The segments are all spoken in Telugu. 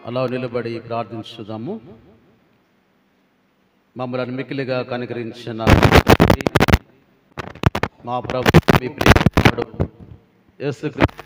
అలా నిలబడి ప్రార్థించుదాము. మమ్మల్ని మిక్కిలిగా కనికరించిన మా ప్రభు మీ ప్రియకుమారుడు యేసుక్రీస్తు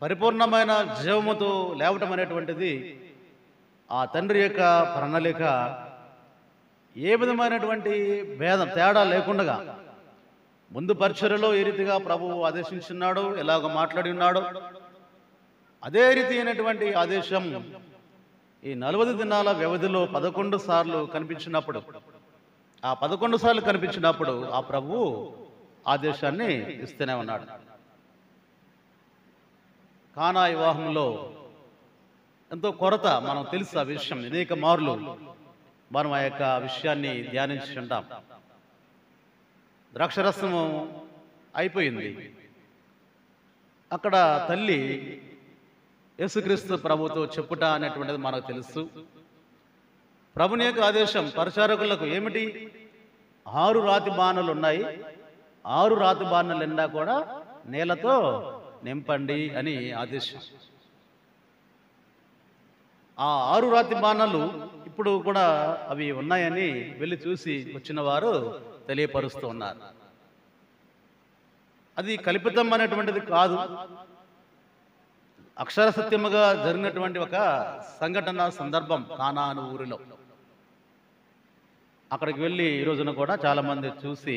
పరిపూర్ణమైన జీవముతో లేవటం అనేటువంటిది ఆ తండ్రి యొక్క ప్రణాళిక. ఏ విధమైనటువంటి భేదం తేడా లేకుండా ముందు పరిచర్యలో ఏ రీతిగా ప్రభువు ఆదేశించున్నాడో, ఎలాగ మాట్లాడి ఉన్నాడో, అదే రీతి అయినటువంటి ఆదేశం ఈ 40 దినాల వ్యవధిలో 11 సార్లు కనిపించినప్పుడు, ఆ 11 సార్లు కనిపించినప్పుడు ఆ ప్రభువు ఆదేశాన్ని ఇస్తూనే ఉన్నాడు. కానా వివాహంలో ఎంతో కొరత, మనం తెలుసు ఆ విషయం. అనేక మార్లు మనం ఆ యొక్క విషయాన్ని ధ్యానించుంటాం. ద్రాక్షరసము అయిపోయింది. అక్కడ తల్లి యేసుక్రీస్తు ప్రభుతో చెప్పుట అనేటువంటిది మనకు తెలుసు. ప్రభుని యొక్క ఆదేశం పరిచారకులకు ఏమిటి? 6 రాతి బాణలు ఉన్నాయి, 6 రాతి బాణలు నిండా కూడా నీళ్లతో నింపండి అని ఆదేశం. ఆ 6 రాతి బాణలు ఇప్పుడు కూడా అవి ఉన్నాయని వెళ్ళి చూసి వచ్చిన వారు తెలియపరుస్తూ ఉన్నారు. అది కల్పితం అనేటువంటిది కాదు, అక్షర సత్యముగా జరిగినటువంటి ఒక సంఘటన సందర్భం. కానాను ఊరిలో అక్కడికి వెళ్ళి ఈ రోజున కూడా చాలా మంది చూసి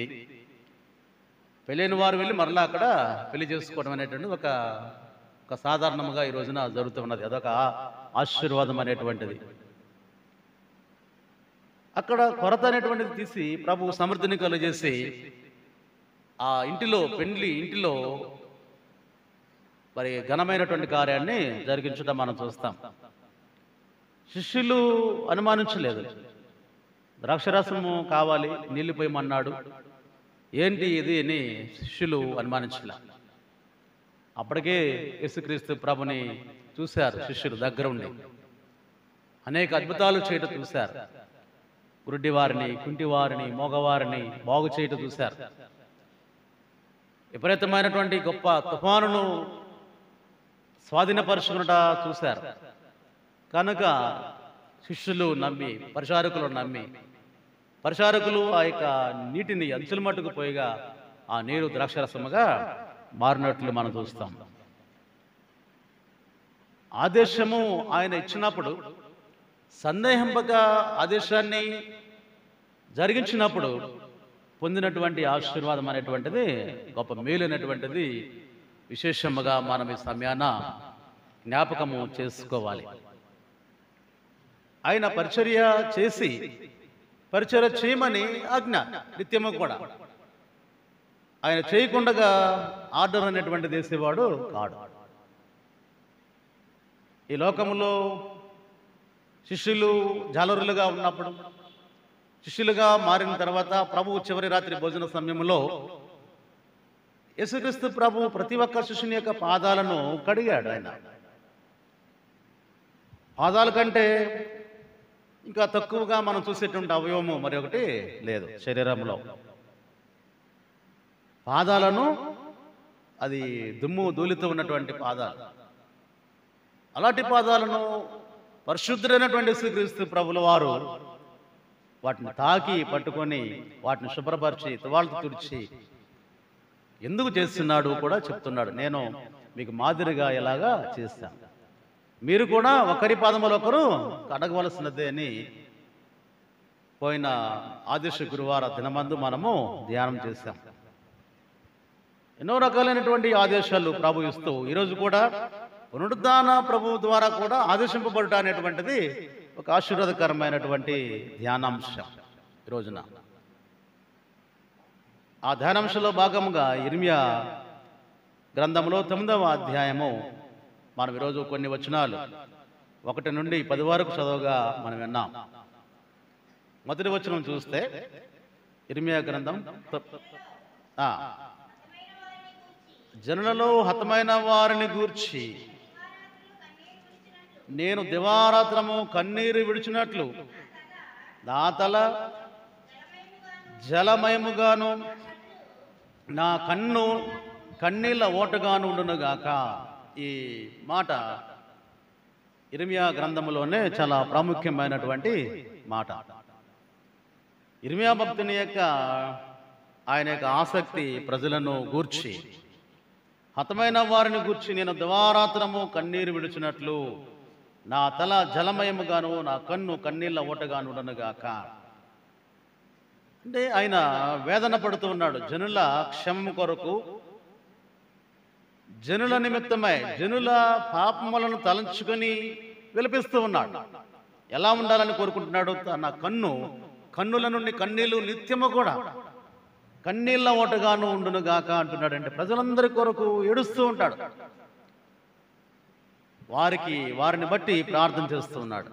పెళ్ళైన వారు వెళ్ళి మరలా అక్కడ పెళ్లి చేసుకోవడం అనేటువంటిది ఒక సాధారణముగా ఈ రోజున జరుగుతున్నది. అదొక ఆశీర్వాదం అనేటువంటిది. అక్కడ కొరత అనేటువంటిది తీసి ప్రభు సమృద్ధిని కలుగజేసి ఆ పెండ్లి ఇంటిలో మరి ఘనమైనటువంటి కార్యాన్ని జరిగించడం మనం చూస్తాం. శిష్యులు అనుమానించలేదు. ద్రాక్షరసము కావాలి, నీళ్లు పోయమన్నాడు, ఏంటి ఇది అని శిష్యులు అనుమానించలే. అప్పటికే యేసుక్రీస్తు ప్రభుని చూశారు శిష్యులు దగ్గర ఉండి. అనేక అద్భుతాలు చేయటం చూశారు. గుడ్డి వారిని, కుంటి వారిని, మోగవారిని బాగు చేయటం చూశారు. విపరీతమైనటువంటి గొప్ప తుఫానును స్వాధీనపరుచుకున్నట చూశారు. కనుక శిష్యులు నమ్మి, పరిచారకులు ఆ యొక్క నీటిని అంచుల మట్టుకు పోయిగా ఆ నీరు ద్రాక్షరసముగా మారినట్లు మనం చూస్తాం. ఆదేశము ఆయన ఇచ్చినప్పుడు, సందేహింపక ఆదేశాన్ని జరిగించినప్పుడు పొందినటువంటి ఆశీర్వాదం అనేటువంటిది గొప్ప మేలు అనేటువంటిది విశేషముగా మనం ఈ సమయాన జ్ఞాపకము చేసుకోవాలి. ఆయన పరిచర్య చేయమని ఆజ్ఞ నిత్యము కూడా. ఆయన చేయకుండా ఆర్డర్ అనేటువంటి చేసేవాడు కాడు. ఈ లోకములో శిష్యులు జాలరులుగా ఉన్నప్పుడు, శిష్యులుగా మారిన తర్వాత ప్రభువు చివరి రాత్రి భోజన సమయంలో యేసుక్రీస్తు ప్రభు ప్రతి ఒక్క శిష్యుని యొక్క పాదాలను కడిగాడు. ఆయన పాదాల కంటే ఇంకా తక్కువగా మనం చూసేటువంటి అవయవము మరి ఒకటి లేదు శరీరంలో. పాదాలను, అది దుమ్ము ధూళితో ఉన్నటువంటి పాదాలు, అలాంటి పాదాలను పరిశుద్ధుడైనటువంటి యేసుక్రీస్తు ప్రభుల వారు వాటిని తాకి పట్టుకొని వాటిని శుభ్రపరిచి తువాళ్ళతో తుడిచి ఎందుకు చేస్తున్నాడు కూడా చెప్తున్నాడు. నేను మీకు మాదిరిగా ఎలాగా చేస్తాను, మీరు కూడా ఒకరి పాదములు ఒకరు కడగవలసినదే అని పోయిన ఆదేశ గురువార దినమందు మనము ధ్యానం చేశాం. ఎన్నో రకాలైనటువంటి ఆదేశాలు ప్రభు ఇస్తూ ఈరోజు కూడా పునరుద్ధాన ప్రభు ద్వారా కూడా ఆదేశింపబడుట అనేటువంటిది ఒక ఆశీర్వాదకరమైనటువంటి ధ్యానాంశం ఈ రోజున. ఆ ధ్యానాంశంలో భాగముగా ఇర్మియా గ్రంథంలో 9వ అధ్యాయము మనం ఈరోజు కొన్ని వచనాలు 1 నుండి 10 వరకు చదవగా మనం విన్నాం. మొదటి వచనం చూస్తే ఇర్మియా గ్రంథం, జనులలో హతమైన వారిని గూర్చి నేను దివారాత్రము కన్నీరు విడిచినట్లు నా తల జలమయముగాను నా కన్ను కన్నీళ్ళ ఓటగాను ఉండునుగాక. ఈ మాట ఇర్మియా గ్రంథములోనే చాలా ప్రాముఖ్యమైనటువంటి మాట. ఇర్మియా భక్తుని యొక్క ఆయన యొక్క ఆసక్తి ప్రజలను గూర్చి హతమైన వారిని గూర్చి నేను దివారాత్రము కన్నీరు విడిచినట్లు నా తల జలమయముగాను నా కన్ను కన్నీళ్ళ ఓటగాను ఉండనుగాక. అంటే ఆయన వేదన పడుతూ ఉన్నాడు జనుల క్షమము కొరకు, జనుల నిమిత్తమై జనుల పాపములను తలంచుకొని విలపిస్తూ ఉన్నాడు. ఎలా ఉండాలని కోరుకుంటున్నాడు? తన కన్నుల నుండి కన్నీళ్లు నిత్యము కూడా కన్నీళ్ళ ఓటగాను ఉండును గాక అంటున్నాడు. అంటే ప్రజలందరి కొరకు ఏడుస్తూ ఉంటాడు, వారిని బట్టి ప్రార్థన చేస్తూ ఉన్నాడు,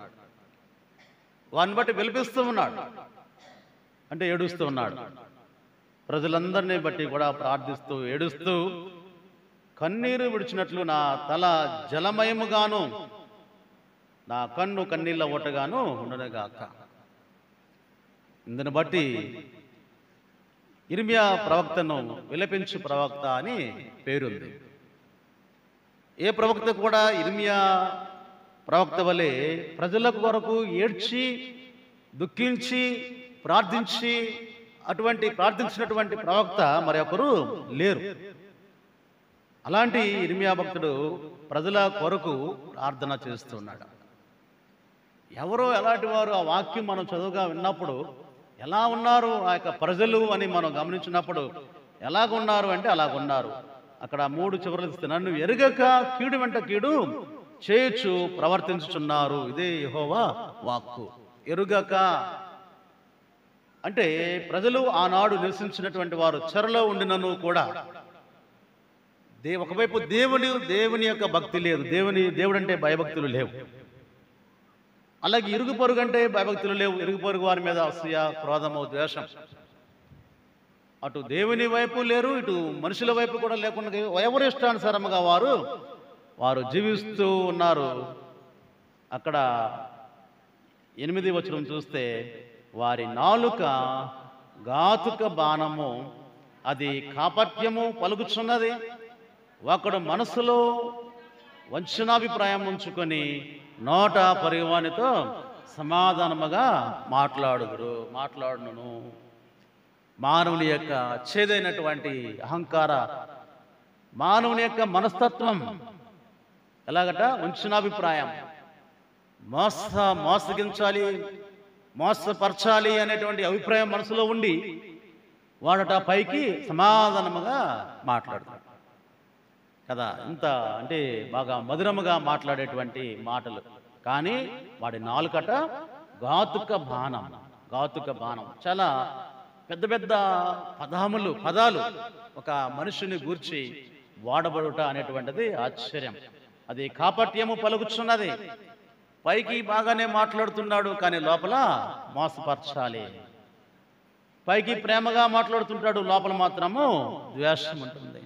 వారిని బట్టి విలపిస్తూ ఉన్నాడు, అంటే ఏడుస్తూ ఉన్నాడు. ప్రజలందరినీ బట్టి కూడా ప్రార్థిస్తూ ఏడుస్తూ కన్నీరు విడిచినట్లు నా తల జలమయముగాను నా కన్ను కన్నీళ్ళ ఓటగాను ఉండునుగాక. ఇందును బట్టి ఇర్మియా ప్రవక్తను విలపించు ప్రవక్త అని పేరుంది. ఏ ప్రవక్త కూడా ఇర్మియా ప్రవక్త వలె ప్రజల కొరకు ఏడ్చి దుఃఖించి ప్రార్థించినటువంటి ప్రవక్త మరొకరు లేరు. అలాంటి ఇర్మియా భక్తుడు ప్రజల కొరకు ప్రార్థన చేస్తున్నాడు. ఎవరో ఎలాంటి వారు ఆ వాక్యం మనం చదువుగా విన్నప్పుడు ఎలా ఉన్నారు ఆ యొక్క ప్రజలు అని మనం గమనించినప్పుడు ఎలాగున్నారు అంటే అలాగున్నారు. అక్కడ 3 చివరలు ఇస్తే నన్ను ఎరుగక కీడు వెంట కీడు చేయొచ్చు ప్రవర్తించుచున్నారు, ఇదే యెహోవా వాక్కు. ఎరుగక అంటే ప్రజలు ఆనాడు నివసించినటువంటి వారు చెరలో ఉండినను కూడా ఒకవైపు దేవుని యొక్క భక్తి లేదు, దేవుడు అంటే భయభక్తులు లేవు. అలాగే ఇరుగు పొరుగు అంటే భయభక్తులు లేవు. ఇరుగు పొరుగు వారి మీద అసూయ, క్రోధము, ద్వేషం. అటు దేవుని వైపు లేరు, ఇటు మనుషుల వైపు కూడా లేకుండా ఎవరి ఇష్టానుసారముగా వారు జీవిస్తూ ఉన్నారు. అక్కడ 8వ వచనం చూస్తే వారి నాలుక ఘాతుక బాణము, అది కాపట్యము పలుకుచున్నది. ఒకడు మనసులో వంచనాభిప్రాయం ఉంచుకొని నోట పరివానితో సమాధానముగా మాట్లాడును. మానవుని యొక్క చేదైనటువంటి అహంకార, మానవుని యొక్క మనస్తత్వం ఎలాగట? వంచనాభిప్రాయం, మోసగించాలి, మోసపరచాలి అనేటువంటి అభిప్రాయం మనసులో ఉండి వాడట పైకి సమాధానముగా మాట్లాడతాడు కదా. ఇంత అంటే బాగా మధురముగా మాట్లాడేటువంటి మాటలు. కానీ వాడి నాలుకట ఘాతుక బాణం. చాలా పెద్ద పెద్ద పదాలు ఒక మనుషుని గూర్చి వాడబడుట అనేటువంటిది ఆశ్చర్యం. అది కాపట్యము పలుకుచున్నది. పైకి బాగానే మాట్లాడుతున్నాడు, కానీ లోపల మోసపరచాలి. పైకి ప్రేమగా మాట్లాడుతుంటాడు, లోపల మాత్రము ద్వేషం ఉంటుంది.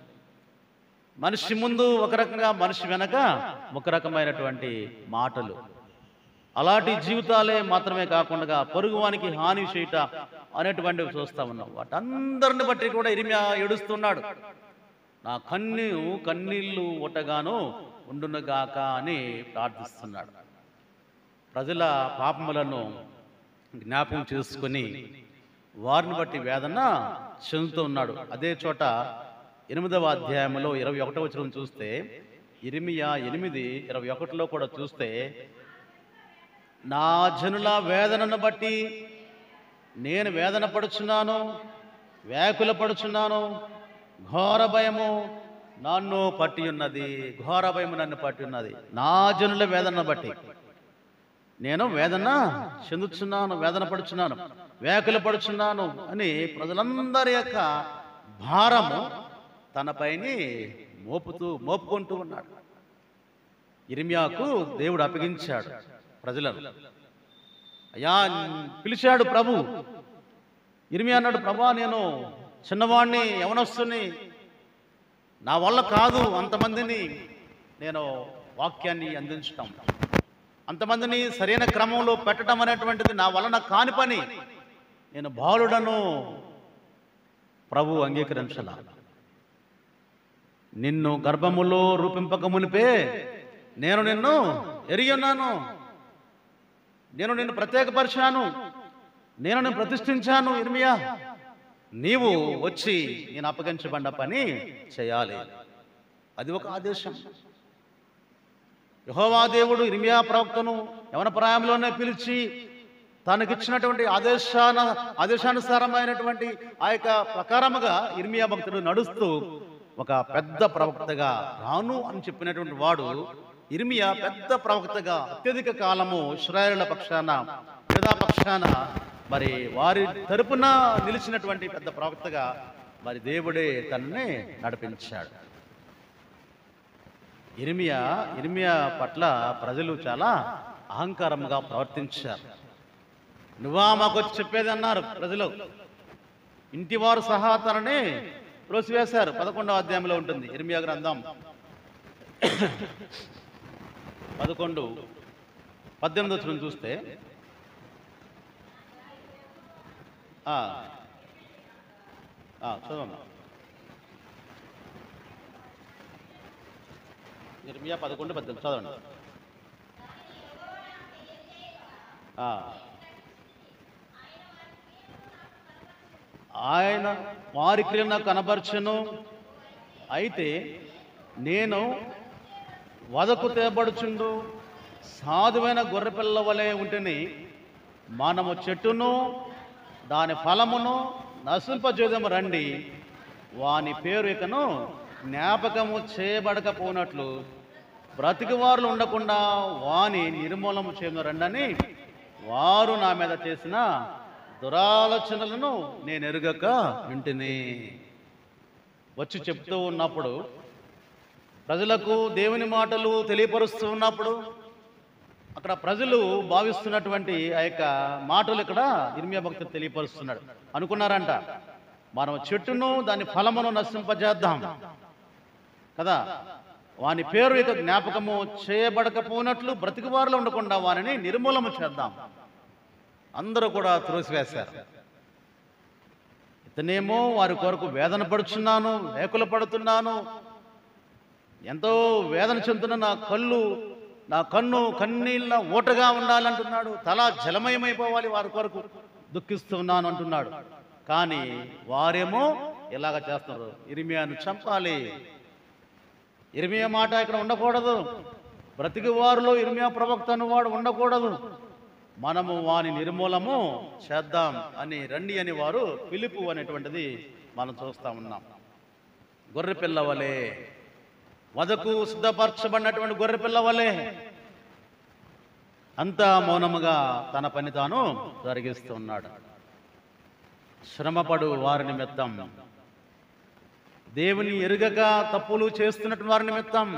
మనిషి ముందు ఒక రకంగా, మనిషి వెనక ఒక రకమైనటువంటి మాటలు. అలాంటి జీవితాలే మాత్రమే కాకుండా పొరుగువానికి హాని చేయుట అనేటువంటివి చూస్తూ ఉన్నాం. వాటందరిని బట్టి కూడా ఇర్మియా ఏడుస్తున్నాడు. నా కన్నీళ్ళు ఒట్టగాను ఉండునుగాక అని ప్రార్థిస్తున్నాడు. ప్రజల పాపములను జ్ఞాపకం చేసుకుని వారిని బట్టి వేదన చెందుతూ ఉన్నాడు. అదే చోట 8వ అధ్యాయంలో 21వ వచనం చూస్తే, ఇర్మియా 8:21లో కూడా చూస్తే, నా జనుల వేదనను బట్టి నేను వేదన పడుచున్నాను, వ్యాకుల పడుచున్నాను, ఘోర భయము నన్ను పట్టి ఉన్నది. నా జనుల వేదనను బట్టి నేను వేదన చెందుచున్నాను, వేదన పడుచున్నాను, వ్యాకుల పడుచున్నాను అని ప్రజలందరి యొక్క భారము తనపైని మోపుకుంటూ ఉన్నాడు. ఇర్మియాకు దేవుడు అప్పగించాడు ప్రజలను. అయ్యా పిలిచాడు ప్రభు. ఇర్మియా అన్నాడు, ప్రభా నేను చిన్నవాడిని, యవనస్తుని, నా వల్ల కాదు అంతమందిని నేను వాక్యాన్ని అందించటం, అంతమందిని సరైన క్రమంలో పెట్టడం అనేటువంటిది నా వలన కాని పని. నేను బాలుడను. ప్రభు అంగీకరించాల. నిన్ను గర్భములో రూపింపక మునిపే నేను నిన్ను ఎరిగి ఉన్నాను, నేను నిన్ను ప్రత్యేకపరిచాను, నేను నిన్ను ప్రతిష్ఠించాను. ఇర్మియా, నీవు వచ్చి నేను అప్పగించబడ్డ పని చేయాలి. అది ఒక ఆదేశం. యెహోవా దేవుడు ఇర్మీయా ప్రవక్తను యవన ప్రాయంలోనే పిలిచి తనకిచ్చినటువంటి ఆదేశానుసారమైనటువంటి ఆ యొక్క ప్రకారముగా ఇర్మీయా భక్తుడు నడుస్తూ ఒక పెద్ద ప్రవక్తగా రాను అని చెప్పినటువంటి వాడు ఇర్మీయా పెద్ద ప్రవక్తగా అత్యధిక కాలము ఇశ్రాయేలుల పక్షాన, యూదా పక్షాన మరి వారి తరపున నిలిచినటువంటి పెద్ద ప్రవక్తగా మరి దేవుడే తనని నడిపించాడు. ఇర్మీయా పట్ల ప్రజలు చాలా అహంకారంగా ప్రవర్తించారు. నువ్వా మాకు వచ్చి చెప్పేది అన్నారు ప్రజలు. ఇంటివారు సహా తనని త్రోసివేశారు. 11వ అధ్యాయంలో ఉంటుంది ఇర్మీయా గ్రంథం 11:18 వచనం చూస్తే చదవమ్మా. ఇర్మీయా 11:18 చదవండి. ఆయన వారి క్రియలు నాకు కనబరచెను, అయితే నేను వదకు తేబడుచుండు సాధువైన గొర్రెపిల్ల వలె ఉంటేని మనము చెట్టును దాని ఫలమును నశింపజేదము రండి, వాని పేరు ఇకను జ్ఞాపకము చేయబడకపోనట్లు బ్రతికి వారు ఉండకుండా వాని నిర్మూలము చేయను రండి అని వారు నా మీద చేసిన దురాలోచనలను నేను ఎరుగక వింటిని. వచ్చి చెప్తూ ఉన్నప్పుడు, ప్రజలకు దేవుని మాటలు తెలియపరుస్తూ ఉన్నప్పుడు అక్కడ ప్రజలు భావిస్తున్నటువంటి ఆ యొక్క మాటలు ఇక్కడ ఇర్మీయా భక్తుడు తెలియపరుస్తున్నాడు. అనుకున్నారంట, మనం చెట్టును దాని ఫలమును నశింపజేద్దాం కదా, వాని పేరు ఇక జ్ఞాపకము చేయబడకపోయినట్లు బ్రతికి వారిలో ఉండకుండా వారిని నిర్మూలన చేద్దాం. అందరూ కూడా త్రోసివేశారు. ఇతనేమో వారి కొరకు వేదన పడుచున్నాను, వేకులు పడుతున్నాను, ఎంతో వేదన చెందుతున్న నా కన్ను కన్నీళ్ళ ఓటగా ఉండాలంటున్నాడు. తల జలమయమైపోవాలి, వారి కొరకు దుఃఖిస్తున్నాను అంటున్నాడు. కానీ వారేమో ఇలాగ చేస్తున్నారు, ఇర్మీయాను చంపాలి. ఇర్మీయా మాట ఇక్కడ ఉండకూడదు, బ్రతికి వారిలో ఇర్మీయా ప్రవక్తను వాడు ఉండకూడదు, మనము వాని నిర్మూలము చేద్దాం అని రండి అని వారు పిలుపు అనేటువంటిది మనం చూస్తూ ఉన్నాం. గొర్రెపిల్ల వలె, వదకు సిద్ధపరచబడినటువంటి గొర్రెపిల్ల వలె అంతా మౌనముగా తన పని తాను జరిగిస్తున్నాడు. శ్రమపడు వారి నిమిత్తం, దేవుని ఎరుగక తప్పులు చేస్తున్నటువంటి వారి నిమిత్తం,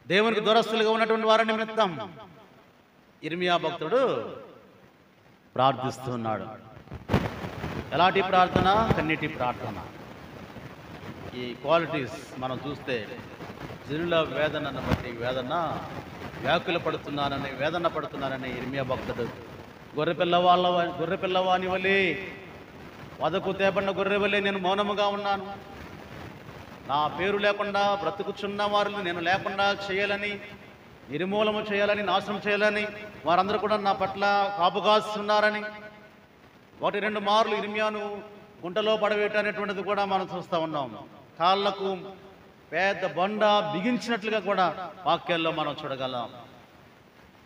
దేవునికి దూరస్తులుగా ఉన్నటువంటి వారి నిమిత్తం ఇర్మీయా భక్తుడు ప్రార్థిస్తున్నాడు. ఎలాంటి ప్రార్థన? కన్నీటి ప్రార్థన. ఈ క్వాలిటీస్ మనం చూస్తే జనుల వేదనను బట్టి వ్యాకుల పడుతున్నానని, వేదన పడుతున్నానని ఇర్మీయా భక్తుడు గొర్రెపిల్లవాని వలె, వదకు తేబడిన గొర్రె వలె నేను మౌనముగా ఉన్నాను. నా పేరు లేకుండా బ్రతుకుచున్న వారిని నేను లేకుండా చేయాలని, నిర్మూలన చేయాలని, నాశనం చేయాలని వారందరూ కూడా నా పట్ల కాపుగాస్తున్నారని 1-2 మార్లు ఇర్మీయాను గుంటలో పడవేయటనేటువంటిది కూడా మనం చూస్తూ ఉన్నాం. కాళ్ళకు పెద్ద బండ బిగించినట్లుగా కూడా వాక్యాల్లో మనం చూడగలం.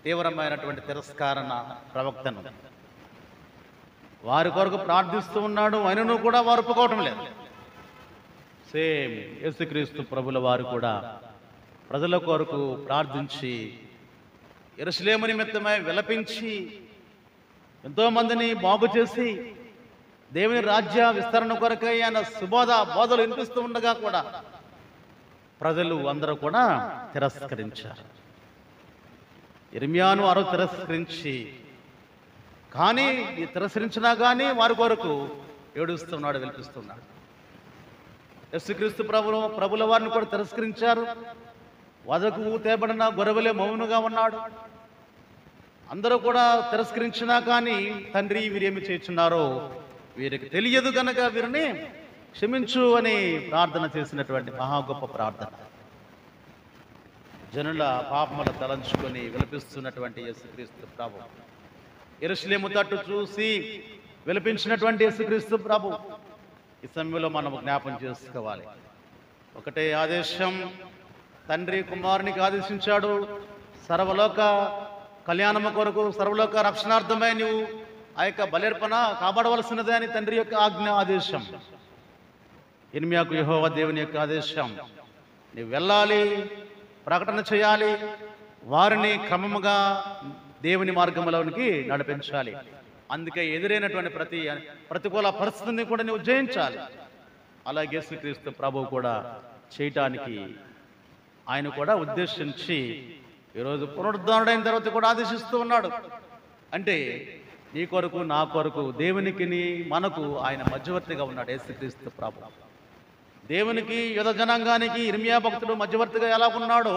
తీవ్రమైనటువంటి తిరస్కారణ ప్రవక్తను వారి కొరకు ప్రార్థిస్తూ ఉన్నాడు, ఆయనను కూడా వారు ఒప్పుకోవటం లేదు. సేమ్ యేసుక్రీస్తు ప్రభుల వారు కూడా ప్రజల కొరకు ప్రార్థించి, యెరూషలేము నిమిత్తమై విలపించి, ఎంతోమందిని బాగు చేసి, దేవుని రాజ్య విస్తరణ కొరకై ఆయన బోధలు వినిపిస్తూ ఉండగా కూడా ప్రజలు అందరూ కూడా తిరస్కరించారు. ఇర్మీయాను వారు తిరస్కరించి, కానీ తిరస్కరించినా కానీ వారి కొరకు ఏడుస్తున్నాడు, విలిపిస్తున్నాడు. యేసుక్రీస్తు ప్రభుల వారిని కూడా తిరస్కరించారు. వదకు తేబడిన గొర్రెవలే మౌనుగా ఉన్నాడు. అందరూ కూడా తిరస్కరించినా కానీ, తండ్రి వీరేమి చేస్తున్నారో వీరికి తెలియదు కనుక వీరిని క్షమించు అని ప్రార్థన చేసినటువంటి మహా గొప్ప ప్రార్థన. జనుల పాపముల తలంచుకొని విలపిస్తున్నటువంటి యేసుక్రీస్తు ప్రభు, యెరూషలేము తట్టు చూసి విలపించినటువంటి యేసుక్రీస్తు ప్రభు ఈ సమయంలో మనం జ్ఞాపం చేసుకోవాలి. ఒకటే ఆదేశం. తండ్రి కుమారునికి ఆదేశించాడు, సర్వలోక కళ్యాణము కొరకు, సర్వలోక రక్షణార్థమై నువ్వు ఆ యొక్క బలిర్పణ కాబడవలసినదే అని తండ్రి యొక్క ఆజ్ఞ, ఆదేశం. ఇర్మియాకు యెహోవా దేవుని యొక్క ఆదేశం. నీవు వెళ్ళాలి, ప్రకటన చేయాలి, వారిని క్రమముగా దేవుని మార్గంలోనికి నడిపించాలి. అందుకే ఎదురైనటువంటి ప్రతికూల పరిస్థితిని కూడా నువ్వు జయించాలి. అలాగే యేసుక్రీస్తు ప్రభువు కూడా చేయటానికి ఆయన కూడా ఉద్దేశించి ఈరోజు పునరుద్ధరణైన తర్వాత కూడా ఆదేశిస్తూ ఉన్నాడు. అంటే నీ కొరకు, నా కొరకు, దేవునికి మనకు ఆయన మధ్యవర్తిగా ఉన్నాడు యేసుక్రీస్తు ప్రభువు. దేవునికి యుధ జనాంగానికి ఇర్మియా భక్తుడు మధ్యవర్తిగా ఎలా ఉన్నాడో,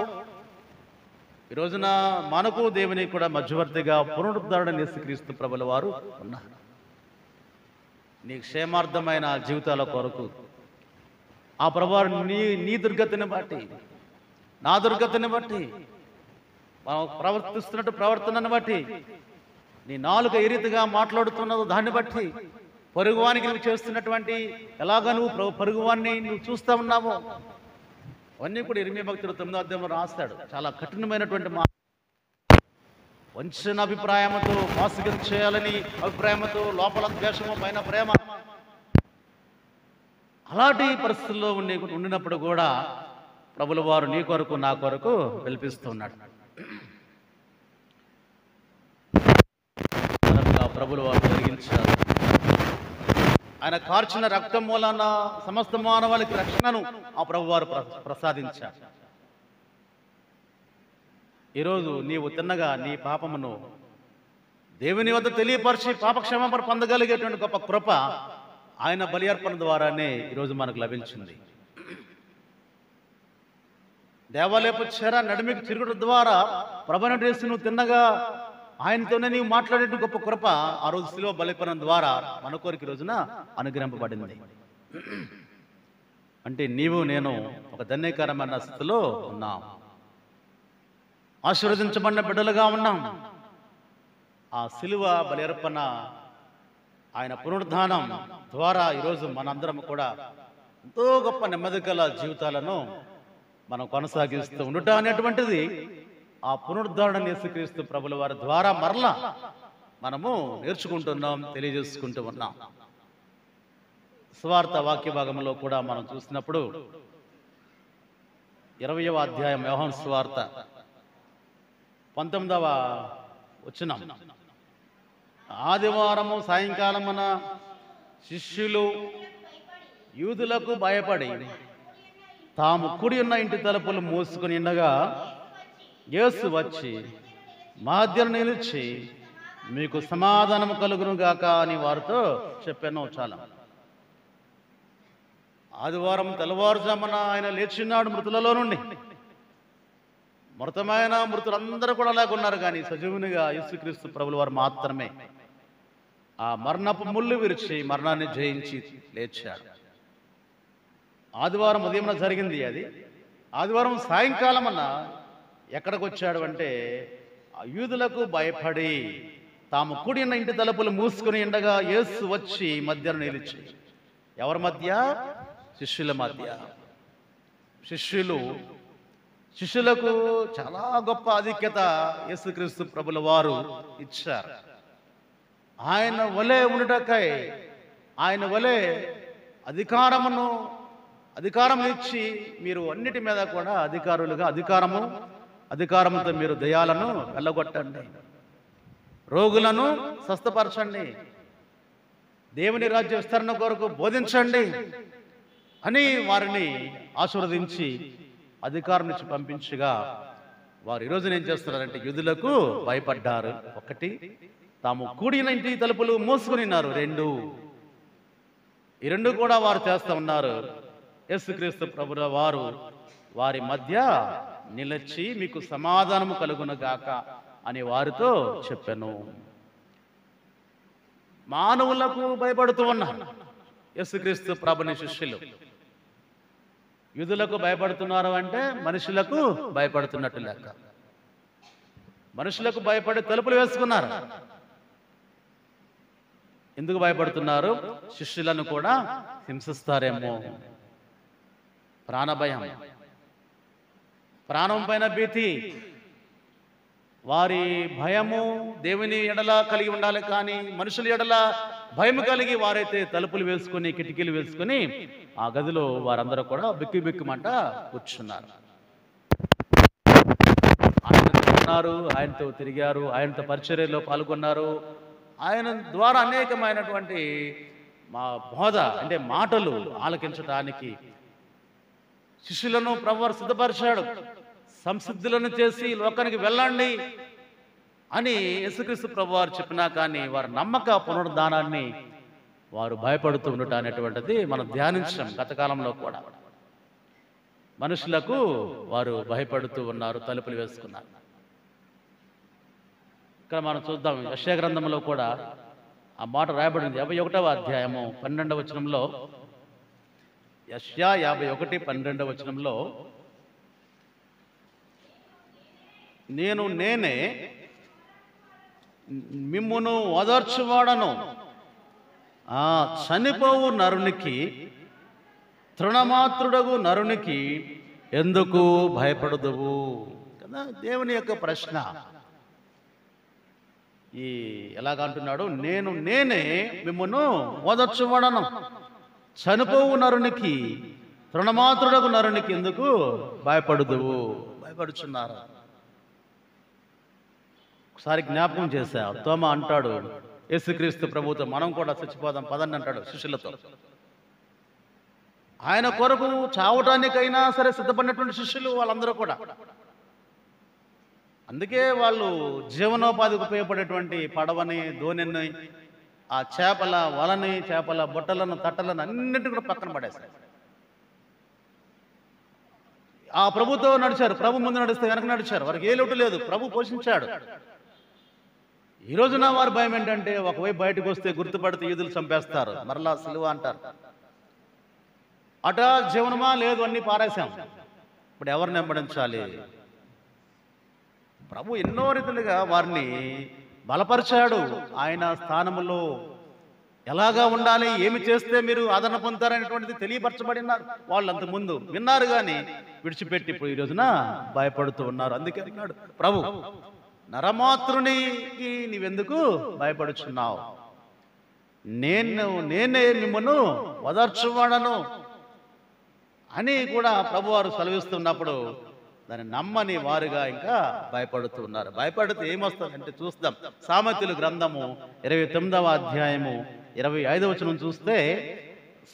ఈ రోజున మనకు దేవునికి కూడా మధ్యవర్తిగా పునరుద్ధరణ యేసుక్రీస్తు ప్రభుల వారు ఉన్నారు. నీ క్షేమార్థమైన జీవితాల కొరకు ఆ ప్రభువారు నీ దుర్గతిని బట్టి, నా దుర్గతిని బట్టి, మనం ప్రవర్తిస్తున్నట్టు ప్రవర్తనను బట్టి, నీ నాలుక ఏ రీతిగా మాట్లాడుతున్నదో దాన్ని బట్టి, పొరుగువానికి నువ్వు చేస్తున్నటువంటి ఎలాగా నువ్వు పొరుగువాన్ని నువ్వు చూస్తూ ఉన్నావో అవన్నీ కూడా ఇర్మియా భక్తుడు 9వ అధ్యాయంలో రాస్తాడు. చాలా కఠినమైనటువంటి వంచిన అభిప్రాయంతో మోసగిరి చేయాలని అభిప్రాయంతో, లోపల ద్వేషము పైన ప్రేమ, అలాంటి పరిస్థితుల్లో ఉండినప్పుడు కూడా ప్రభుల వారు నీ కొరకు, నా కొరకు పిలిపిస్తున్నాడు. ప్రభుల వారు జరిగించారు. ఆయన కార్చిన రక్తం మూలాన సమస్త మానవాళికి రక్షణను ఆ ప్రభువారు ప్రసాదించారు. ఈరోజు నీవు తిన్నగా నీ పాపమును దేవుని వద్ద తెలియపరిచి పాపక్షమాపణ పొందగలిగేటువంటి గొప్ప కృప ఆయన బలి అర్పణ ద్వారానే ఈరోజు మనకు లభించింది. దేవాలయపు చెర నడిమికి తిరుగుడు ద్వారా ప్రభుని యేసు నువ్వు తిన్నగా ఆయనతోనే నీవు మాట్లాడే గొప్ప కృప ఆ రోజు శిలువ బలిపనం ద్వారా మన కోరిక రోజున అనుగ్రహింపబడింది. అంటే నీవు నేను ఒక ధన్యకరమైన స్థితిలో ఉన్నాం, ఆశీర్వదించబడిన బిడ్డలుగా ఉన్నాం. ఆ శిలువ బలి అర్పణ, ఆయన పునరుద్ధానం ద్వారా ఈరోజు మనందరం కూడా ఎంతో గొప్ప నెమ్మది గల జీవితాలను మనం కొనసాగిస్తూ ఉండట అనేటువంటిది ఆ పునరుద్ధరణ యేసుక్రీస్తు ప్రభుల వారి ద్వారా మరలా మనము నేర్చుకుంటున్నాం, తెలియజేసుకుంటూ ఉన్నాం. సువార్త వాక్య భాగంలో కూడా మనం చూసినప్పుడు 20వ అధ్యాయం యోహాను సువార్త 19వ వచనం, ఆదివారము సాయంకాలమున శిష్యులు యూదులకు భయపడి తాము కూడి ఉన్న ఇంటి తలుపులు మూసుకుని ఉండగా యేసు వచ్చి మధ్యలో నిలిచి మీకు సమాధానము కలుగును గాక అని వారితో చెప్పాను. చాలా ఆదివారం తెల్లవారుజామున ఆయన లేచినాడు మృతులలో నుండి. మృతులందరూ కూడా అలాగున్నారు, కానీ సజీవునిగా యేసుక్రీస్తు ప్రభుల వారు మాత్రమే ఆ మరణపు ముళ్ళు విరిచి మరణాన్ని జయించి లేచాడు. ఆదివారం ఉదయం జరిగింది అది. ఆదివారం సాయంకాలం ఎక్కడికి వచ్చాడు అంటే యూదులకు భయపడి తాము కూడిన ఇంటి తలుపులు మూసుకుని ఉండగా యేసు వచ్చి మధ్యలో నిలిచి, ఎవరి మధ్య? శిష్యుల మధ్య. శిష్యులకు చాలా గొప్ప ఆధిక్యత యేసుక్రీస్తు ప్రభుల వారు ఇచ్చారు. ఆయన వలె ఉండుటకై, ఆయన వలె అధికారం ఇచ్చి మీరు అన్నిటి మీద కూడా అధికారులుగా అధికారముతో మీరు దయ్యాలను వెళ్ళగొట్టండి, రోగులను స్వస్థపరచండి, దేవుని రాజ్య విస్తరణ కొరకు బోధించండి అని వారిని ఆశీర్వదించి అధికారం నుంచి పంపించగా వారు ఈరోజు ఏం చేస్తున్నారంటే యూదులకు భయపడ్డారు. ఒకటి, తాము కూడిన ఇంటి తలుపులు మూసుకుని ఉన్నారు. ఈ రెండు కూడా వారు చేస్తూ ఉన్నారు. యేసుక్రీస్తు ప్రభుల వారు వారి మధ్య నిలిచి మీకు సమాధానము కలుగునగాక అని వారితో చెప్పాను. మానవులకు భయపడుతూ ఉన్నారు యేసుక్రీస్తు ప్రభుని శిష్యులు. యూదులకు భయపడుతున్నారు అంటే మనుషులకు భయపడుతున్నట్టు లెక్క. మనుషులకు భయపడి తలుపులు వేసుకున్నారు. ఎందుకు భయపడుతున్నారు? శిష్యులను కూడా హింసిస్తారేమో. ప్రాణభయం, ప్రాణం పైన భీతి. వారి భయము దేవుని ఎడల కలిగి ఉండాలి, కానీ మనుషుల ఎడల భయం కలిగి వారైతే తలుపులు వేసుకుని కిటికీలు వేసుకుని ఆ గదిలో వారందరూ కూడా బిక్కి బిక్కుమంట కూర్చున్నారు. ఆయనతో తిరిగారు, ఆయనతో పరిచర్యలో పాల్గొన్నారు. ఆయన ద్వారా అనేకమైనటువంటి మా బోధ అంటే మాటలు ఆలకించడానికి శిష్యులను ప్రభువారు సిద్ధపరిచాడు. సంసిద్ధులను చేసి లోకానికి వెళ్ళండి అని యేసుక్రీస్తు ప్రభువారు చెప్పినా కానీ వారి నమ్మక పునరుద్ధానాన్ని వారు భయపడుతూ ఉండటం అనేటువంటిది మనం ధ్యానించాం గతకాలంలో కూడా. మనుషులకు వారు భయపడుతూ ఉన్నారు, తలుపులు వేసుకున్నారు. ఇక్కడ మనం చూద్దాం, యెషయా గ్రంథంలో కూడా ఆ మాట రాయబడింది. 51వ అధ్యాయము 12వ వచనంలో, యెషయా 51:12వ వచనంలో, నేనే మిమ్మును ఓదార్చువాడను, చనిపోవు నరునికి, తృణమాత్రుడగు నరునికి ఎందుకు భయపడదువు కదా దేవుని యొక్క ప్రశ్న. ఈ ఎలాగంటున్నాడు, నేనే మిమ్మును ఓదార్చువాడను, చనిపోవు నరునికి, తృణమాత్రుడగు నరునికి ఎందుకు భయపడదువు. భయపడుచున్నారు. ఒకసారి జ్ఞాపకం చేశా, తోమ అంటాడు యేసుక్రీస్తు ప్రభుతో మనం కూడా చచ్చిపోదాం పదండి అంటాడు శిష్యులతో. ఆయన కొరకు చావటానికైనా సరే సిద్ధపడినటువంటి శిష్యులు వాళ్ళందరూ కూడా. అందుకే వాళ్ళు జీవనోపాధికి ఉపయోగపడేటువంటి పడవని, దోణిని, ఆ చేపల వలని, చేపల బుట్టలను, తట్టలను అన్నింటి కూడా పక్కన పడేశారు. ఆ ప్రభుతో నడిచారు. ప్రభు ముందు నడిస్తే వెనక నడిచారు. వారికి ఏ లోటు లేదు, ప్రభు పోషించాడు. ఈ రోజున వారి భయం ఏంటంటే, ఒకవైపు బయటకు వస్తే గుర్తుపడితే యూదులు చంపేస్తారు, మరలా సిలువ అంటారు. అట జీవనమా లేదు, అన్ని పారేశాం, ఇప్పుడు ఎవరిని వెంబడించాలి? ప్రభు ఎన్నో రీతులుగా వారిని బలపరిచాడు. ఆయన స్థానంలో ఎలాగా ఉండాలి, ఏమి చేస్తే మీరు ఆదరణ పొందుతారనేటువంటిది తెలియపరచబడినారు. వాళ్ళు అంతకుముందు విన్నారు కానీ విడిచిపెట్టి ఇప్పుడు ఈ రోజున భయపడుతూ ఉన్నారు. అందుకే అన్నాడు ప్రభు, నరమాతృనికి నీవెందుకు భయపడుచున్నావు? నేనే మిమ్మను ఓదార్చువాడను అని కూడా ప్రభువారు సెలవిస్తున్నప్పుడు దాన్ని నమ్మని వారుగా ఇంకా భయపడుతూ ఉన్నారు. భయపడితే ఏమొస్తుందంటే చూస్తాం. సామెతలు గ్రంథము 29వ అధ్యాయము 25వ వచనం చూస్తే,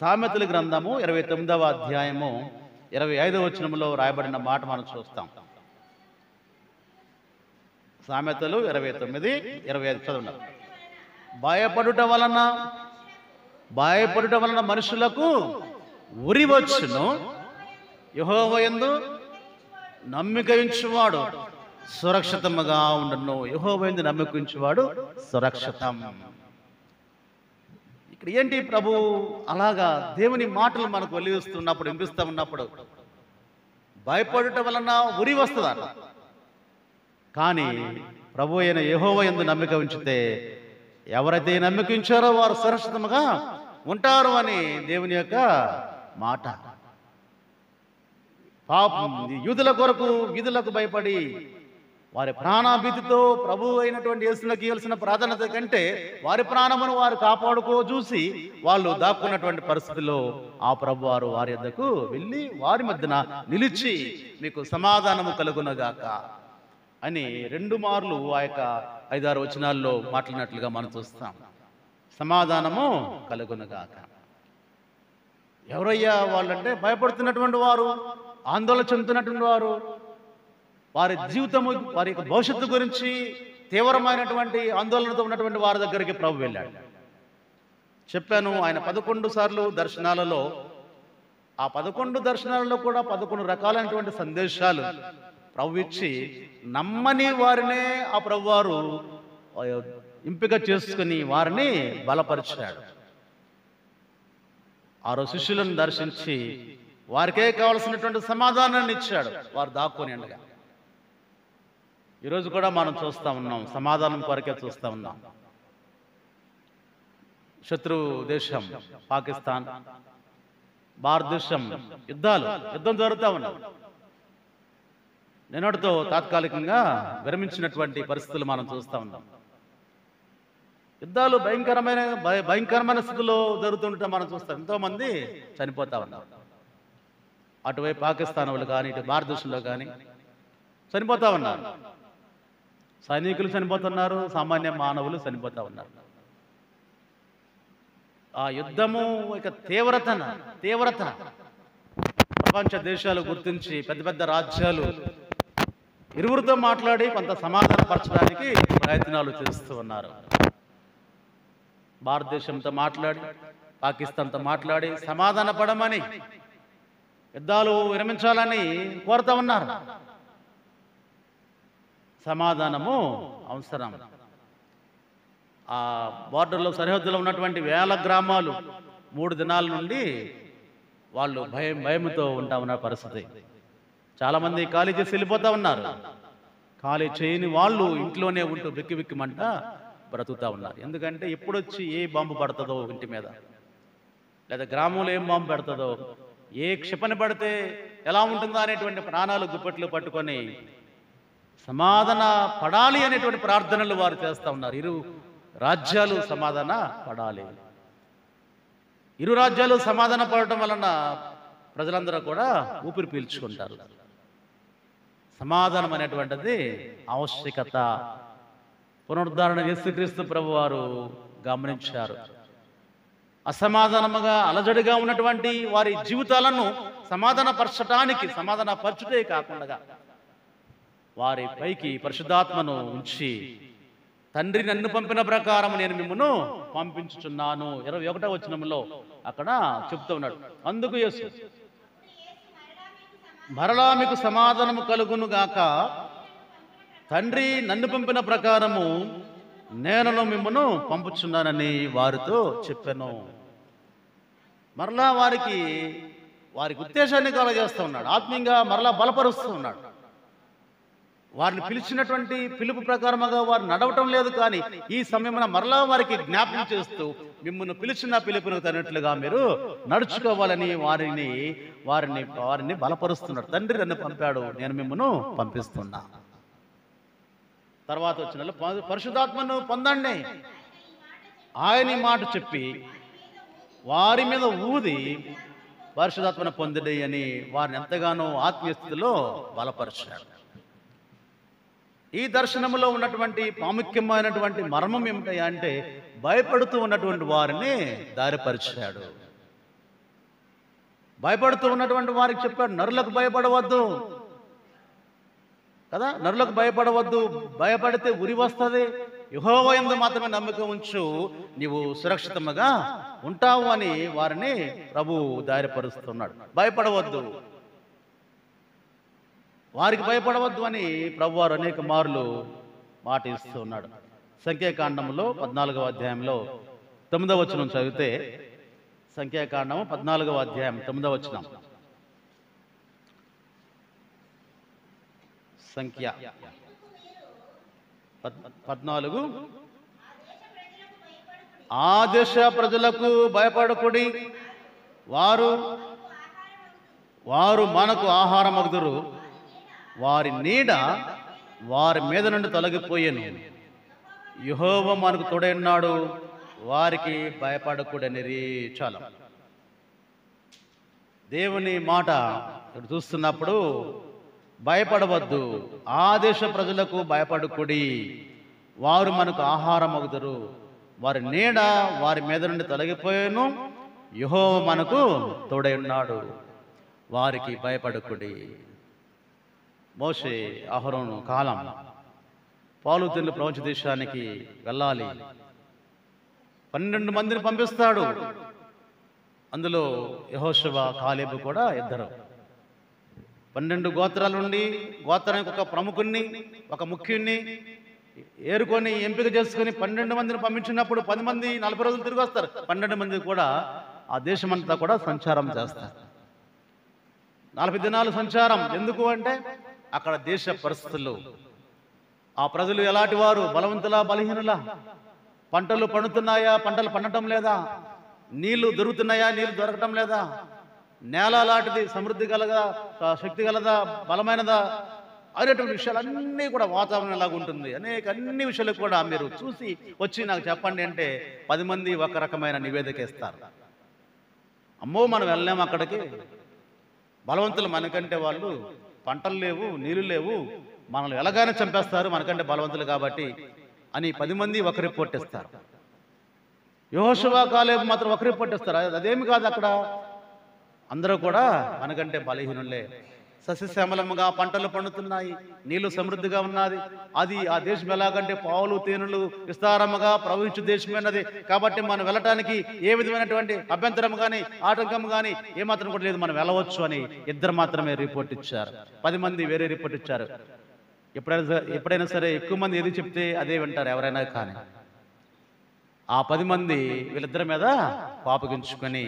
సామెతలు గ్రంథము 29వ అధ్యాయము 25వ వచనంలో రాయబడిన మాట మనం చూస్తాం. సామెతలు 29:25 చదువు. భయపడుట వలన మనుషులకు ఉరి వచ్చును, యెహోవా యందు నమ్మిక ఉంచువాడు సురక్షితముగా ఉండును. యెహోవా యందు నమ్మిక ఉంచువాడు సురక్షితం. ఇక్కడ ఏంటి ప్రభు అలాగా దేవుని మాటలు మనకు వెలిగిస్తున్నప్పుడు, వినిపిస్తూ ఉన్నప్పుడు భయపడుట వలన ఉరి వస్తుందట. కానీ ప్రభు అయిన యెహోవా యందు నమ్మిక ఉంచితే ఎవరైతే నమ్మిక ఉంచారో వారు సురక్షితంగా ఉంటారు అని దేవుని యొక్క మాట. పాపం యూదుల కొరకు వీధులకు భయపడి వారి ప్రాణభీతితో ప్రభు అయినటువంటి యేసులకు ఇవ్వాల్సిన ప్రాధాన్యత కంటే వారి ప్రాణమును వారు కాపాడుకో చూసి వాళ్ళు దాక్కున్నటువంటి పరిస్థితిలో ఆ ప్రభు వారు వారి యొద్దకు వెళ్ళి వారి మధ్యన నిలిచి మీకు సమాధానము కలుగునగాక అని 2 మార్లు ఆ యొక్క 5-6 వచనాల్లో మాట్లాడినట్లుగా మనం చూస్తాం. సమాధానము కలుగునగాక. ఎవరయ్యా వాళ్ళంటే భయపడుతున్నటువంటి వారు, ఆందోళన చెందుతున్నటువంటి వారు, వారి జీవితము, వారి యొక్క భవిష్యత్తు గురించి తీవ్రమైనటువంటి ఆందోళనతో ఉన్నటువంటి వారి దగ్గరికి ప్రభు వెళ్ళాడు. చెప్పాను, ఆయన 11 సార్లు దర్శనాలలో, ఆ 11 దర్శనాలలో కూడా 11 రకాలైనటువంటి సందేశాలు ప్రభు ఇచ్చి నమ్మని వారినే ఆ ప్రభు వారు ఎంపిక చేసుకుని వారిని బలపరిచాడు. 6 శిష్యులను దర్శించి వారికే కావలసినటువంటి సమాధానాన్ని ఇచ్చాడు. వారు దాక్కుని ఉండగా ఈరోజు కూడా మనం చూస్తూ ఉన్నాం, సమాధానం కొరకే చూస్తూ ఉన్నాం. శత్రు దేశం పాకిస్తాన్ భారతదేశం యుద్ధం జరుగుతూ ఉన్నాయి. నిన్నటితో తాత్కాలికంగా విరమించినటువంటి పరిస్థితులు మనం చూస్తూ ఉన్నాం. యుద్ధాలు భయంకరమైన స్థితిలో జరుగుతుంటే మనం చూస్తాం. ఎంతోమంది చనిపోతా ఉన్నారు. అటువైపు పాకిస్తాన్ వాళ్ళు కానీ, ఇటు భారతదేశంలో కానీ చనిపోతా ఉన్నారు. సైనికులు చనిపోతున్నారు, సామాన్య మానవులు చనిపోతా ఉన్నారు. ఆ యుద్ధము ఇక తీవ్రత ప్రపంచ దేశాలు గుర్తించి పెద్ద పెద్ద రాజ్యాలు ఇరువురితో మాట్లాడి కొంత సమాధానపరచడానికి ప్రయత్నాలు చేస్తూ ఉన్నారు. భారతదేశంతో మాట్లాడి, పాకిస్తాన్తో మాట్లాడి సమాధాన పడమని, యుద్ధాలు విరమించాలని కోరుతా ఉన్నారు. సమాధానము అవసరం. ఆ బార్డర్లో, సరిహద్దులో ఉన్నటువంటి వేల గ్రామాలు 3 దినాల నుండి వాళ్ళు భయంతో ఉంటా ఉన్న పరిస్థితి. చాలామంది ఖాళీ చేసి వెళ్ళిపోతా ఉన్నారు. ఖాళీ చేయని వాళ్ళు ఇంట్లోనే ఉంటూ బిక్కిమంట బ్రతుకుతా ఉన్నారు. ఎందుకంటే ఎప్పుడొచ్చి ఏ బాంబు పడుతుందో ఇంటి మీద, లేదా గ్రామంలో ఏం బాంబు పెడుతుందో, ఏ క్షిపణి పడితే ఎలా ఉంటుందో అనేటువంటి ప్రాణాలు గుప్పెట్లు పట్టుకొని సమాధాన పడాలి అనేటువంటి ప్రార్థనలు వారు చేస్తూ ఉన్నారు. ఇరు రాజ్యాలు సమాధాన పడాలి. ఇరు రాజ్యాలు సమాధాన పడటం వలన ప్రజలందరూ కూడా ఊపిరి పీల్చుకుంటారు. సమాధానం అనేటువంటిది ఆవశ్యకత. పునరుద్ధరణ యేసుక్రీస్తు ప్రభు వారు గమనించారు. అసమాధానముగా అలజడిగా ఉన్నటువంటి వారి జీవితాలను సమాధానపరచుటే కాకుండా వారి పైకి పరిశుద్ధాత్మను ఉంచి, తండ్రి నన్ను పంపిన ప్రకారం నేను మిమ్మల్ని పంపించుచున్నాను 21వ వచనంలో అక్కడ చెప్తూ ఉన్నాడు. అందుకు యేసు, మరలా మీకు సమాధానము కలుగును గాక, తండ్రి నన్ను పంపిన ప్రకారము నేను మిమ్మల్ని పంపుచున్నానని వారితో చెప్పాను. మరలా వారికి ఉద్దేశాన్ని కలగజేస్తూ ఉన్నాడు. ఆత్మీయంగా మరలా బలపరుస్తూ ఉన్నాడు. వారిని పిలిచినటువంటి పిలుపు ప్రకారముగా వారు నడవటం లేదు, కానీ ఈ సమయమున మరలా వారికి జ్ఞాపకం చేస్తూ మిమ్మల్ని పిలిచిన పిలుపును తగినట్లుగా మీరు నడుచుకోవాలని వారిని బలపరుస్తున్నాడు. తండ్రి నన్ను పంపాడు, నేను మిమ్మల్ని పంపిస్తున్నా. తర్వాత వచ్చిన పరిశుద్ధాత్మను పొందండి, ఆయన ఈ మాట చెప్పి వారి మీద ఊది పరిశుద్ధాత్మను పొందండి అని వారిని ఎంతగానో ఆత్మీయ స్థితిలో బలపరిచాడు. ఈ దర్శనములో ఉన్నటువంటి ప్రాముఖ్యమైనటువంటి మర్మం ఏమిటి అంటే, భయపడుతూ ఉన్నటువంటి వారిని దారిపరిచాడు. భయపడుతూ ఉన్నటువంటి వారికి చెప్పాడు, నరులకు భయపడవద్దు కదా, నరులకు భయపడవద్దు, భయపడితే ఉరి వస్తుంది, యెహోవా యందు మాత్రమే నమ్మకం ఉంచు, నీవు సురక్షితంగా ఉంటావు అని వారిని ప్రభు దారిపరుస్తున్నాడు. భయపడవద్దు, వారికి భయపడవద్దు అని ప్రభువారు అనేక మార్లు మాట ఇస్తూ ఉన్నాడు. సంఖ్యాకాండంలో 14వ అధ్యాయంలో 9వ వచనం చదివితే, సంఖ్యాకాండము 14వ అధ్యాయం 9వ వచనం, సంఖ్య 14, ఆ దేశ ప్రజలకు భయపడకుడి, వారు మనకు ఆహారమగుదురు, వారి నీడ వారి మీద నుండి తొలగిపోయాను, యెహోవా మనకు తోడైనాడు, వారికి భయపడకూడనిరి. చాలా దేవుని మాట ఇక్కడ చూస్తున్నప్పుడు, భయపడవద్దు, ఆ దేశ ప్రజలకు భయపడకుడి, వారు మనకు ఆహారమగుదురు, వారి నీడ వారి మీద నుండి తొలగిపోయాను, యెహోవా మనకు తోడై ఉన్నాడు, వారికి భయపడకుడి. మోషే అహరోను కాలం, పాలుతెన్ను ప్రపంచ దేశానికి వెళ్ళాలి. 12 మందిని పంపిస్తాడు. అందులో యెహోషువ, కాలేబు కూడా ఇద్దరు. 12 గోత్రాల నుండి గోత్రానికి ఒక ప్రముఖుణ్ణి, ఒక ముఖ్యుణ్ణి ఏరుకొని ఎంపిక చేసుకుని 12 మందిని పంపించినప్పుడు 10 మంది 40 రోజులు తిరిగి వస్తారు. 12 మంది కూడా ఆ దేశమంతా కూడా సంచారం చేస్తారు. 40 దినాలు సంచారం. ఎందుకు అంటే అక్కడ దేశ పరిస్థితులు, ఆ ప్రజలు ఎలాంటి వారు, బలవంతులా బలహీనులా, పంటలు పండుతున్నాయా, పంటలు పండటం లేదా, నీళ్లు దొరుకుతున్నాయా, నీళ్లు దొరకటం లేదా, నేల లాంటిది, సమృద్ధి కలదా, శక్తి కలదా, బలమైనదా అనేటువంటి విషయాలన్నీ కూడా వాతావరణం ఎలాగ ఉంటుంది, అన్ని విషయాలు కూడా మీరు చూసి వచ్చి నాకు చెప్పండి అంటే 10 మంది ఒక రకమైన నివేదిక ఇస్తారు. అమ్మో మనం వెళ్ళలేము అక్కడికి, బలవంతులు మనకంటే, వాళ్ళు పంటలు లేవు, నీళ్ళు లేవు, మనల్ని ఎలాగైనా చంపేస్తారు మనకంటే బలవంతులు కాబట్టి అని 10 మంది ఒక రిపోర్ట్ ఇస్తారు. యెహోషువ, కాలేబు మాత్రం ఒక రిపోర్ట్ ఇస్తారు. అదేమి కాదు, అక్కడ అందరూ కూడా మనకంటే బలహీనులే, సస్యశ్యామలముగా పంటలు పండుతున్నాయి, నీళ్లు సమృద్ధిగా ఉన్నది, అది ఆ దేశం ఎలాగంటే పావులు తేనెలు విస్తారముగా ప్రవహించు దేశమైనది, కాబట్టి మనం వెళ్ళటానికి ఏ విధమైనటువంటి అభ్యంతరం కానీ ఆటంకం కానీ ఏమాత్రం కూడా లేదు, మనం వెళ్ళవచ్చు అని ఇద్దరు మాత్రమే రిపోర్ట్ ఇచ్చారు. 10 మంది వేరే రిపోర్ట్ ఇచ్చారు. ఎప్పుడైనా సరే ఎక్కువ మంది ఏది చెప్తే అదే వింటారు ఎవరైనా కానీ. ఆ 10 మంది వీళ్ళిద్దరి మీద కోపగించుకొని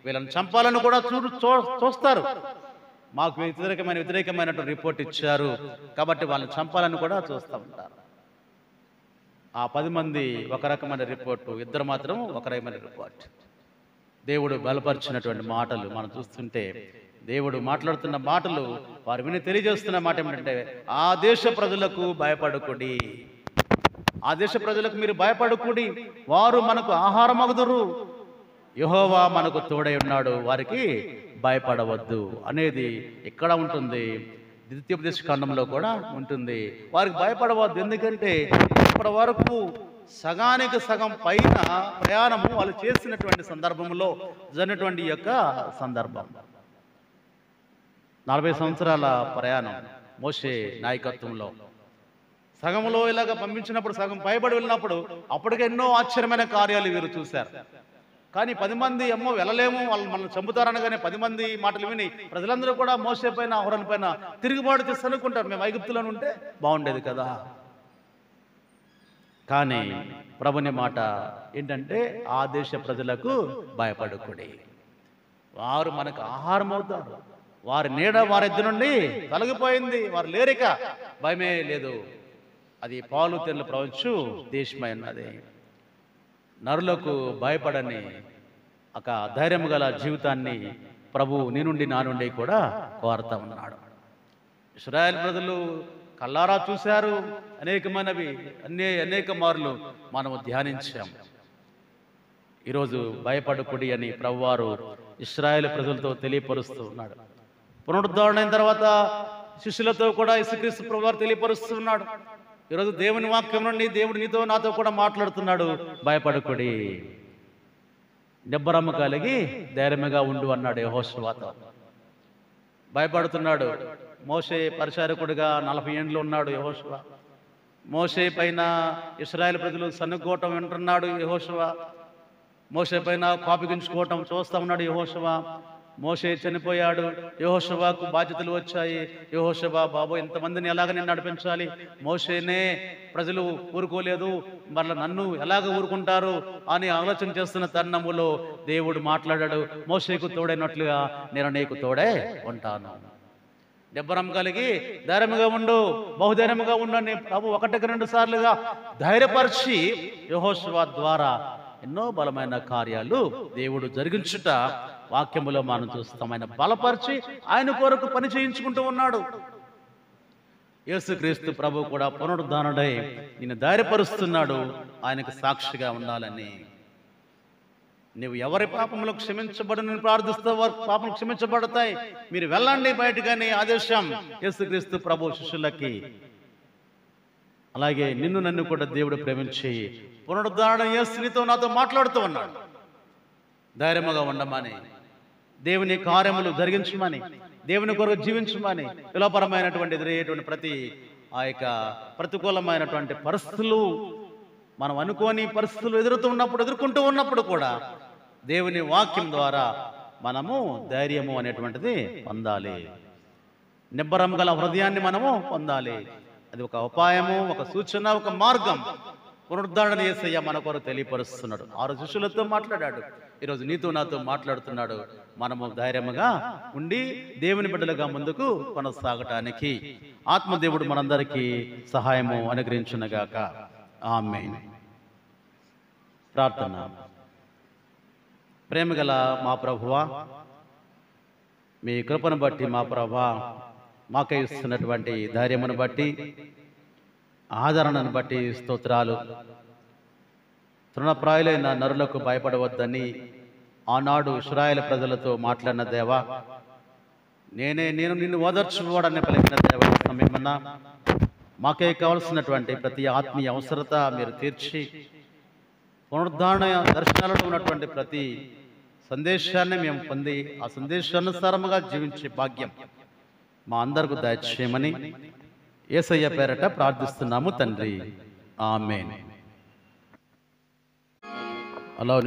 వీళ్ళని చంపాలని కూడా చూస్తారు. మాకు వ్యతిరేకమైనటువంటి రిపోర్ట్ ఇచ్చారు కాబట్టి వాళ్ళని చంపాలని కూడా చూస్తూ ఉంటారు. ఆ 10 మంది ఒక రకమైన రిపోర్టు, ఇద్దరు మాత్రం ఒక రకమైన రిపోర్ట్. దేవుడు బలపరిచినటువంటి మాటలు మనం చూస్తుంటే, దేవుడు మాట్లాడుతున్న మాటలు వారు విని తెలియజేస్తున్న మాట ఏమిటంటే, ఆ దేశ ప్రజలకు భయపడకుడి, ఆ దేశ ప్రజలకు మీరు భయపడకుడి, వారు మనకు ఆహారమగుదురు, యెహోవా మనకు తోడై ఉన్నాడు, వారికి భయపడవద్దు అనేది ఎక్కడ ఉంటుంది, ద్వితీయోపదేశ కాండంలో కూడా ఉంటుంది. వారికి భయపడవద్దు, ఎందుకంటే ఇప్పటి వరకు సగానికి సగం పైన ప్రయాణము వాళ్ళు చేసినటువంటి సందర్భంలో జరిగినటువంటి యొక్క సందర్భం 40 సంవత్సరాల ప్రయాణం మోషే నాయకత్వంలో. సగంలో ఇలాగ పంపించినప్పుడు, సగం పైబడి వెళ్ళినప్పుడు అప్పటికే ఎన్నో ఆశ్చర్యమైన కార్యాలు వీరు చూశారు. కానీ 10 మంది అమ్మో వెళ్ళలేము, వాళ్ళు మనల్ని చంపుతారనగానే 10 మంది మాటలు విని ప్రజలందరూ కూడా మోషే పైన, అహరోను పైన తిరుగుబాటు చేసి అనుకుంటారు, మేము ఐగుప్తులను ఉంటే బాగుండేది కదా. కానీ ప్రభుని మాట ఏంటంటే, ఆ దేశ ప్రజలకు భయపడకుడి, వారు మనకు ఆహారం అవుతారు, వారి నీడ వారిద్దరి నుండి తొలగిపోయింది, వారు లేరిక, భయమే లేదు, అది పాలు తెల్లు ప్రవహించు దేశమై ఉన్నది. నరులకు భయపడని ఒక ధైర్యం గల జీవితాన్ని ప్రభు నీ నుండి నా నుండి కూడా కోరుతా ఉన్నాడు. ఇశ్రాయేల్ ప్రజలు కల్లారా చూశారు, అనేక మార్లు మనము ధ్యానించాం. ఈరోజు భయపడకుడి అని ప్రభువారు ఇశ్రాయేల్ ప్రజలతో తెలియపరుస్తూ ఉన్నాడు. పునరుద్ధరణ అయిన తర్వాత శిష్యులతో కూడా యేసుక్రీస్తు ప్రభువారు తెలియపరుస్తున్నాడు. ఈరోజు దేవుని వాక్యం నుండి దేవుడు నీతో నాతో కూడా మాట్లాడుతున్నాడు, భయపడకుడి, నిబ్బరము కలిగి ధైర్యంగా ఉండు అన్నాడు యెహోషువతో. భయపడుతున్నాడు. మోషే పరిచారకుడిగా 40 ఏండ్లు ఉన్నాడు యెహోషువ. మోషే పైన ఇశ్రాయేల్ ప్రజలు సన్నుకోవటం వింటున్నాడు యెహోషువ. మోషే పైన కోపగించుకోవటం చూస్తా ఉన్నాడు యెహోషువ. మోషే చనిపోయాడు, యెహోషువకు బాధ్యతలు వచ్చాయి. యెహోషువ, బాబు ఇంతమందిని ఎలాగ నేను నడిపించాలి, మోషేనే ప్రజలు ఊరుకోలేదు, మళ్ళీ నన్ను ఎలాగ ఊరుకుంటారు అని ఆలోచన చేస్తున్న తరుణములో దేవుడు మాట్లాడాడు, మోషేకు తోడైనట్లుగా నేను నీకు తోడే ఉంటాను, నిబ్బరం కలిగి ధైర్యముగా ఉండు, బహుధైర్యముగా ఉండని ప్రభు 1-2 సార్లుగా ధైర్యపరిచి యెహోషువ ద్వారా ఎన్నో బలమైన కార్యాలు దేవుడు జరిగించుట వాక్యములో మనం చూస్తాం. ఆయన బలపరిచి ఆయన కొరకు పని చేయించుకుంటూ ఉన్నాడు. యేసుక్రీస్తు ప్రభు కూడా పునరుద్ధానుడై నిన్ను ధైర్యపరుస్తున్నాడు, ఆయనకు సాక్షిగా ఉండాలని. నువ్వు ఎవరి పాపములు క్షమించబడునని ప్రార్థిస్తే వారి పాపములు క్షమించబడతాయి, మీరు వెళ్ళండి బయటకని ఆదేశం యేసుక్రీస్తు ప్రభు శిష్యులకి. అలాగే నిన్ను నన్ను కూడా దేవుడు ప్రేమించి పునరుద్ధరణ యేసు నీతో నాతో మాట్లాడుతూ ఉన్నాడు, ధైర్యముగా ఉండమని, దేవుని కార్యములు జరిగించమని, దేవుని కొరకు జీవించమని. విలాపరమైనటువంటి ఎదురయ్యేటువంటి ప్రతి ఆ యొక్క ప్రతికూలమైనటువంటి పరిస్థితులు, మనం అనుకోని పరిస్థితులు ఎదుర్కొంటూ ఉన్నప్పుడు కూడా దేవుని వాక్యం ద్వారా మనము ధైర్యము అనేటువంటిది పొందాలి, నిబ్బరం గల హృదయాన్ని మనము పొందాలి. అది ఒక ఉపాయము, ఒక సూచన, ఒక మార్గం. పునరుద్ధరణ యేసయ్య మన కొరకు తెలియపరుస్తున్నాడు. 6 శిష్యులతో మాట్లాడాడు, ఈరోజు నీతో నాతో మాట్లాడుతున్నాడు. మనము ధైర్యముగా ఉండి దేవుని బిడ్డలుగా ముందుకు కొనసాగటానికి ఆత్మదేవుడు మనందరికీ సహాయము అనుగ్రహించునుగాక. ఆమేన్. ప్రార్థన. ప్రేమగల మా ప్రభువా, మీ కృపను బట్టి మా ప్రభా మాకై ఇస్తున్నటువంటి ధైర్యమును బట్టి, ఆదరణను బట్టి స్తోత్రాలు. తృణప్రాయులైన నరులకు భయపడవద్దని ఆనాడు ఇశ్రాయేలు ప్రజలతో మాట్లాడిన దేవా, నేను నిన్ను ఓదార్చుకోవడాన్ని పలికిన దేవ, సమయమన్నా మాకే కావలసినటువంటి ప్రతి ఆత్మీయ అవసరత మీరు తీర్చి, పునరుద్ధారణ దర్శనాలలో ఉన్నటువంటి ప్రతి సందేశాన్ని మేము పొంది ఆ సందేశానుసారముగా జీవించే భాగ్యం మా అందరికీ దయచేయమని యేసయ్య పేరట ప్రార్థిస్తున్నాము తండ్రి. ఆమేన్. అలా